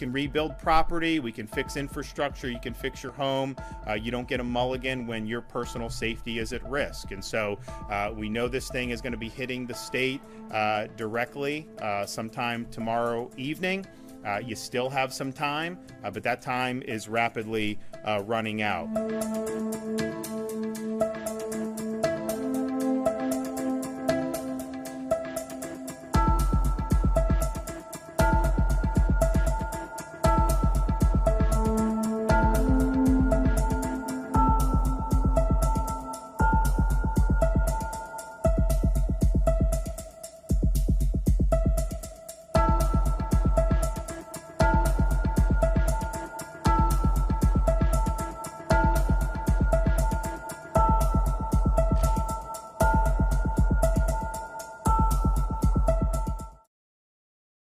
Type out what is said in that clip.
can rebuild property, we can fix infrastructure, you can fix your home. You don't get a mulligan when your personal safety is at risk. And so we know this thing is going to be hitting the state directly sometime tomorrow evening. You still have some time, but that time is rapidly running out.